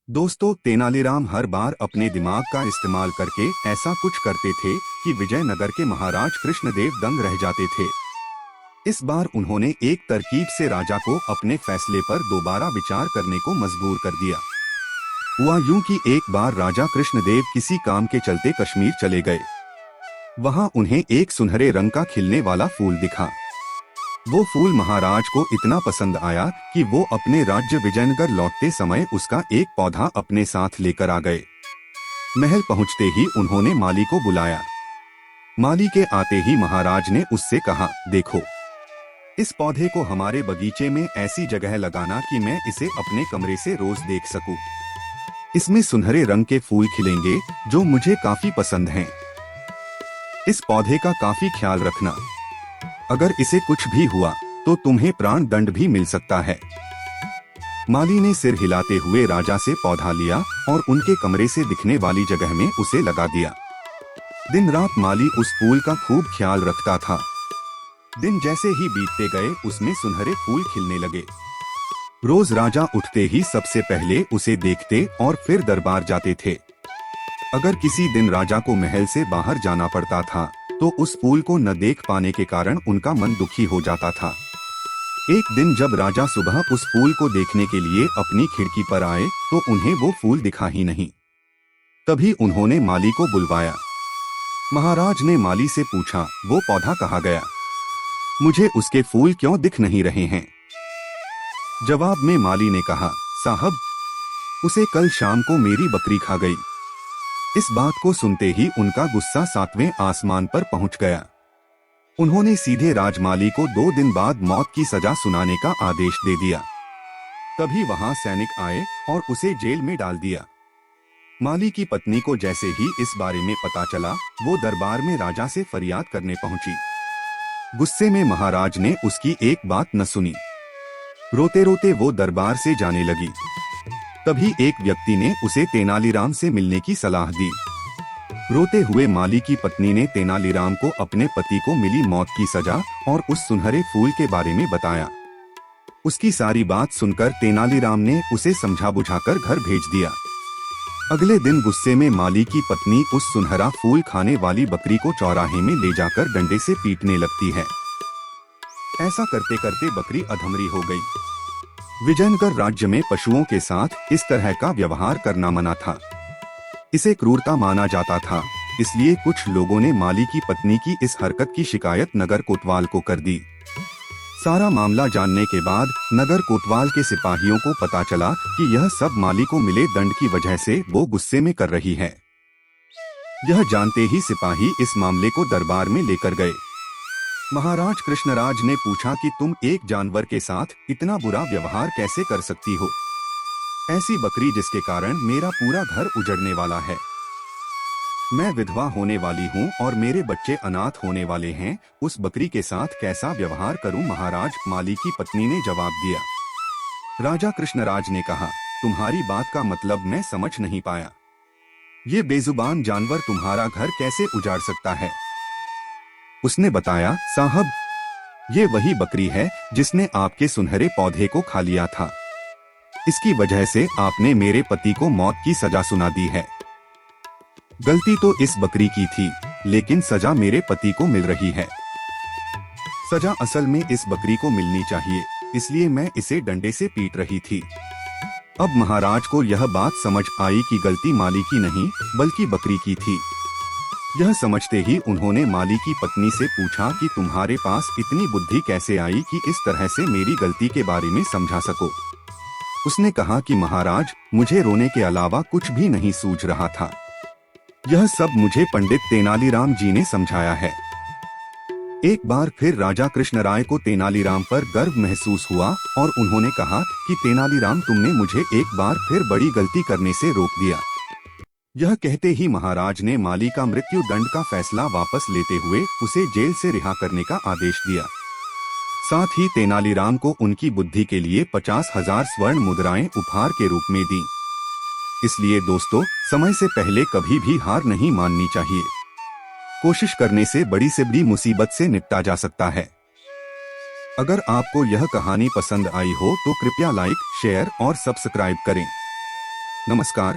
दोस्तों, तेनालीराम हर बार अपने दिमाग का इस्तेमाल करके ऐसा कुछ करते थे कि विजयनगर के महाराज कृष्णदेव दंग रह जाते थे। इस बार उन्होंने एक तरकीब से राजा को अपने फैसले पर दोबारा विचार करने को मजबूर कर दिया। हुआ यूं कि एक बार राजा कृष्णदेव किसी काम के चलते कश्मीर चले गए। वहां उन्हें एक सुनहरे रंग का खिलने वाला फूल दिखा। वो फूल महाराज को इतना पसंद आया कि वो अपने राज्य विजयनगर लौटते समय उसका एक पौधा अपने साथ लेकर आ गए। महल पहुंचते ही उन्होंने माली को बुलाया। माली के आते ही महाराज ने उससे कहा, देखो, इस पौधे को हमारे बगीचे में ऐसी जगह लगाना कि मैं इसे अपने कमरे से रोज देख सकूं। इसमें सुनहरे रंग के फूल खिलेंगे जो मुझे काफी पसंद हैं। इस पौधे का काफी ख्याल रखना। अगर इसे कुछ भी हुआ तो तुम्हें प्राण दंड भी मिल सकता है। माली ने सिर हिलाते हुए राजा से पौधा लिया और उनके कमरे से दिखने वाली जगह में उसे लगा दिया। दिन रात माली उस फूल का खूब ख्याल रखता था। दिन जैसे ही बीतते गए उसमें सुनहरे फूल खिलने लगे। रोज राजा उठते ही सबसे पहले उसे देखते और फिर दरबार जाते थे। अगर किसी दिन राजा को महल से बाहर जाना पड़ता था तो उस फूल को न देख पाने के कारण उनका मन दुखी हो जाता था। एक दिन जब राजा सुबह उस फूल को देखने के लिए अपनी खिड़की पर आए तो उन्हें वो फूल दिखा ही नहीं। तभी उन्होंने माली को बुलवाया। महाराज ने माली से पूछा, वो पौधा कहाँ गया? मुझे उसके फूल क्यों दिख नहीं रहे हैं? जवाब में माली ने कहा, साहब, उसे कल शाम को मेरी बकरी खा गई। इस बात को सुनते ही उनका गुस्सा 7वें आसमान पर पहुंच गया। उन्होंने सीधे राजमाली को 2 दिन बाद मौत की सजा सुनाने का आदेश दे दिया। तभी वहां सैनिक आए और उसे जेल में डाल दिया। माली की पत्नी को जैसे ही इस बारे में पता चला, वो दरबार में राजा से फरियाद करने पहुंची। गुस्से में महाराज ने उसकी एक बात न सुनी। रोते रोते वो दरबार से जाने लगी। तभी एक व्यक्ति ने उसे तेनालीराम से मिलने की सलाह दी। रोते हुए माली की पत्नी ने तेनालीराम को अपने पति को मिली मौत की सजा और उस सुनहरे फूल के बारे में बताया। उसकी सारी बात सुनकर तेनालीराम ने उसे समझा बुझाकर घर भेज दिया। अगले दिन गुस्से में माली की पत्नी उस सुनहरा फूल खाने वाली बकरी को चौराहे में ले जाकर डंडे से पीटने लगती है। ऐसा करते करते बकरी अधमरी हो गई। विजयनगर राज्य में पशुओं के साथ इस तरह का व्यवहार करना मना था। इसे क्रूरता माना जाता था। इसलिए कुछ लोगों ने माली की पत्नी की इस हरकत की शिकायत नगर कोतवाल को कर दी। सारा मामला जानने के बाद नगर कोतवाल के सिपाहियों को पता चला कि यह सब माली को मिले दंड की वजह से वो गुस्से में कर रही है। यह जानते ही सिपाही इस मामले को दरबार में लेकर गए। महाराज कृष्णराज ने पूछा कि तुम एक जानवर के साथ इतना बुरा व्यवहार कैसे कर सकती हो? ऐसी बकरी जिसके कारण मेरा पूरा घर उजड़ने वाला है। मैं विधवा होने वाली हूँ और मेरे बच्चे अनाथ होने वाले हैं। उस बकरी के साथ कैसा व्यवहार करूँ? महाराज, माली की पत्नी ने जवाब दिया। राजा कृष्णराज ने कहा, तुम्हारी बात का मतलब मैं समझ नहीं पाया। ये बेजुबान जानवर तुम्हारा घर कैसे उजाड़ सकता है? उसने बताया, साहब, ये वही बकरी है जिसने आपके सुनहरे पौधे को खा लिया था। इसकी वजह से आपने मेरे पति को मौत की सजा सुना दी है। गलती तो इस बकरी की थी, लेकिन सजा मेरे पति को मिल रही है। सजा असल में इस बकरी को मिलनी चाहिए, इसलिए मैं इसे डंडे से पीट रही थी। अब महाराज को यह बात समझ आई कि गलती माली की नहीं बल्कि बकरी की थी। यह समझते ही उन्होंने माली की पत्नी से पूछा कि तुम्हारे पास इतनी बुद्धि कैसे आई कि इस तरह से मेरी गलती के बारे में समझा सको? उसने कहा कि महाराज, मुझे रोने के अलावा कुछ भी नहीं सूझ रहा था। यह सब मुझे पंडित तेनालीराम जी ने समझाया है। एक बार फिर राजा कृष्णराय को तेनालीराम पर गर्व महसूस हुआ और उन्होंने कहा कि तेनालीराम, तुमने मुझे एक बार फिर बड़ी गलती करने से रोक दिया। यह कहते ही महाराज ने माली का मृत्यु दंड का फैसला वापस लेते हुए उसे जेल से रिहा करने का आदेश दिया। साथ ही तेनालीराम को उनकी बुद्धि के लिए 50,000 स्वर्ण मुद्राएं उपहार के रूप में दी। इसलिए दोस्तों, समय से पहले कभी भी हार नहीं माननी चाहिए। कोशिश करने से बड़ी मुसीबत से निपटा जा सकता है। अगर आपको यह कहानी पसंद आई हो तो कृपया लाइक, शेयर और सब्सक्राइब करें। नमस्कार।